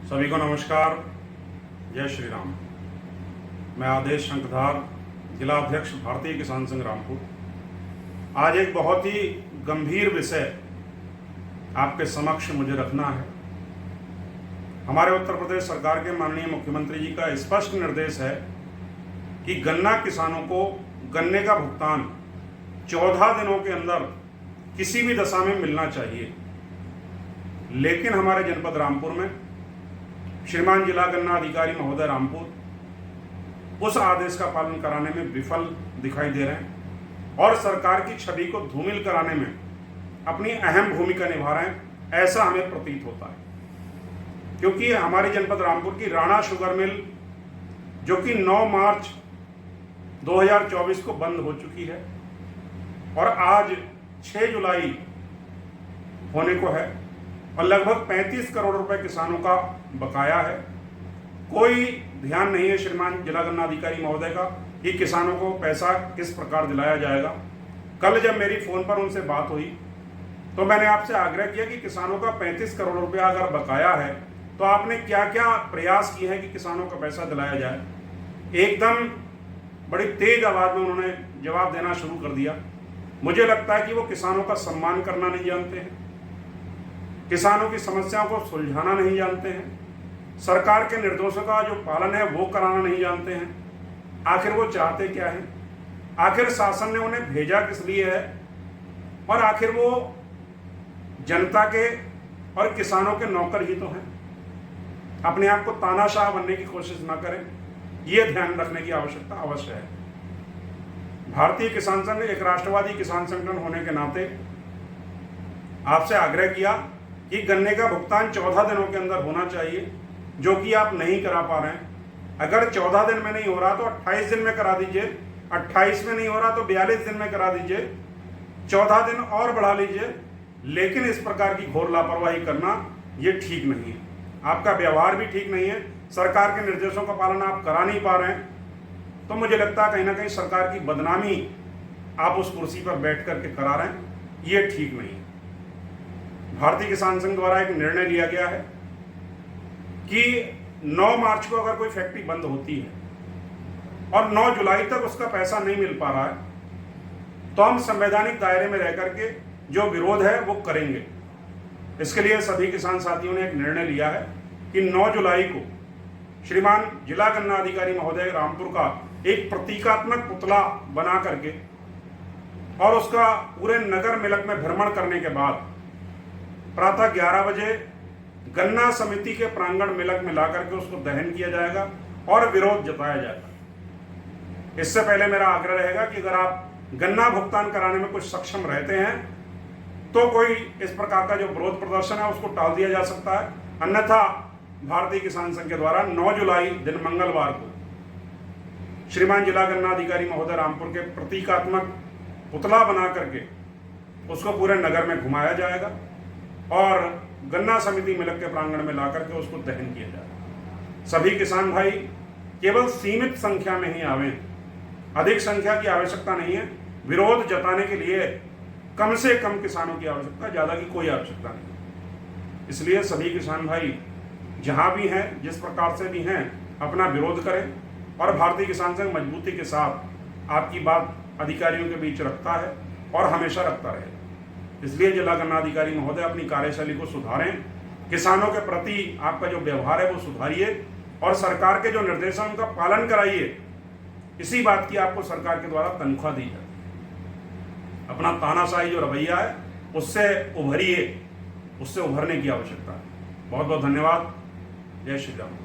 सभी को नमस्कार। जय श्री राम। मैं आदेश शंखधार, जिला अध्यक्ष भारतीय किसान संघ रामपुर। आज एक बहुत ही गंभीर विषय आपके समक्ष मुझे रखना है। हमारे उत्तर प्रदेश सरकार के माननीय मुख्यमंत्री जी का स्पष्ट निर्देश है कि गन्ना किसानों को गन्ने का भुगतान 14 दिनों के अंदर किसी भी दशा में मिलना चाहिए। लेकिन हमारे जनपद रामपुर में श्रीमान जिला गन्ना अधिकारी महोदय रामपुर उस आदेश का पालन कराने में विफल दिखाई दे रहे हैं और सरकार की छवि को धूमिल कराने में अपनी अहम भूमिका निभा रहे हैं, ऐसा हमें प्रतीत होता है। क्योंकि हमारे जनपद रामपुर की राणा शुगर मिल, जो कि 9 मार्च 2024 को बंद हो चुकी है और आज 6 जुलाई होने को है और लगभग 35 करोड़ रुपए किसानों का बकाया है। कोई ध्यान नहीं है श्रीमान जिला गन्ना अधिकारी महोदय का कि किसानों को पैसा किस प्रकार दिलाया जाएगा। कल जब मेरी फोन पर उनसे बात हुई तो मैंने आपसे आग्रह किया कि किसानों का 35 करोड़ रुपया अगर बकाया है तो आपने क्या क्या प्रयास किए हैं कि किसानों का पैसा दिलाया जाए। एकदम बड़ी तेज आवाज में उन्होंने जवाब देना शुरू कर दिया। मुझे लगता है कि वो किसानों का सम्मान करना नहीं जानते हैं, किसानों की समस्याओं को सुलझाना नहीं जानते हैं, सरकार के निर्देशों का जो पालन है वो कराना नहीं जानते हैं। आखिर वो चाहते क्या है, आखिर शासन ने उन्हें भेजा किस लिए है और आखिर वो जनता के और किसानों के नौकर ही तो हैं। अपने आप को तानाशाह बनने की कोशिश ना करें, ये ध्यान रखने की आवश्यकता अवश्य है। भारतीय किसान संघ एक राष्ट्रवादी किसान संगठन होने के नाते आपसे आग्रह किया कि गन्ने का भुगतान 14 दिनों के अंदर होना चाहिए, जो कि आप नहीं करा पा रहे हैं। अगर 14 दिन में नहीं हो रहा तो 28 दिन में करा दीजिए, 28 में नहीं हो रहा तो 42 दिन में करा दीजिए, 14 दिन और बढ़ा लीजिए। लेकिन इस प्रकार की घोर लापरवाही करना ये ठीक नहीं है, आपका व्यवहार भी ठीक नहीं है, सरकार के निर्देशों का पालन आप करा नहीं पा रहे हैं। तो मुझे लगता है कहीं ना कहीं सरकार की बदनामी आप उस कुर्सी पर बैठ करके करा रहे हैं, ये ठीक नहीं है। भारतीय किसान संघ द्वारा एक निर्णय लिया गया है कि 9 मार्च को अगर कोई फैक्ट्री बंद होती है और 9 जुलाई तक उसका पैसा नहीं मिल पा रहा है तो हम संवैधानिक दायरे में रह करके जो विरोध है वो करेंगे। इसके लिए सभी किसान साथियों ने एक निर्णय लिया है कि 9 जुलाई को श्रीमान जिला गन्ना अधिकारी महोदय रामपुर का एक प्रतीकात्मक पुतला बना करके और उसका पूरे नगर मिलक में भ्रमण करने के बाद प्रातः 11 बजे गन्ना समिति के प्रांगण मिलक में ला करके उसको दहन किया जाएगा और विरोध जताया जाएगा। इससे पहले मेरा आग्रह रहेगा कि अगर आप गन्ना भुगतान कराने में कुछ सक्षम रहते हैं तो कोई इस प्रकार का जो विरोध प्रदर्शन है उसको टाल दिया जा सकता है। अन्यथा भारतीय किसान संघ के द्वारा 9 जुलाई दिन मंगलवार को श्रीमान जिला गन्ना अधिकारी महोदय रामपुर के प्रतीकात्मक पुतला बना करके उसको पूरे नगर में घुमाया जाएगा और गन्ना समिति मिलक के प्रांगण में ला करके उसको दहन किया जाएगा। सभी किसान भाई केवल सीमित संख्या में ही आवें, अधिक संख्या की आवश्यकता नहीं है। विरोध जताने के लिए कम से कम किसानों की आवश्यकता, ज्यादा की कोई आवश्यकता नहीं। इसलिए सभी किसान भाई जहां भी हैं, जिस प्रकार से भी हैं, अपना विरोध करें और भारतीय किसान संघ मजबूती के साथ आपकी बात अधिकारियों के बीच रखता है और हमेशा रखता रहेगा। इसलिए जिला गन्ना अधिकारी महोदय अपनी कार्यशैली को सुधारें, किसानों के प्रति आपका जो व्यवहार है वो सुधारिए और सरकार के जो निर्देश हैं उनका पालन कराइए। इसी बात की आपको सरकार के द्वारा तनख्वाह दी जाती है। अपना तानाशाही जो रवैया है उससे उभरिए, उससे उभरने की आवश्यकता है। बहुत बहुत धन्यवाद। जय श्री राम।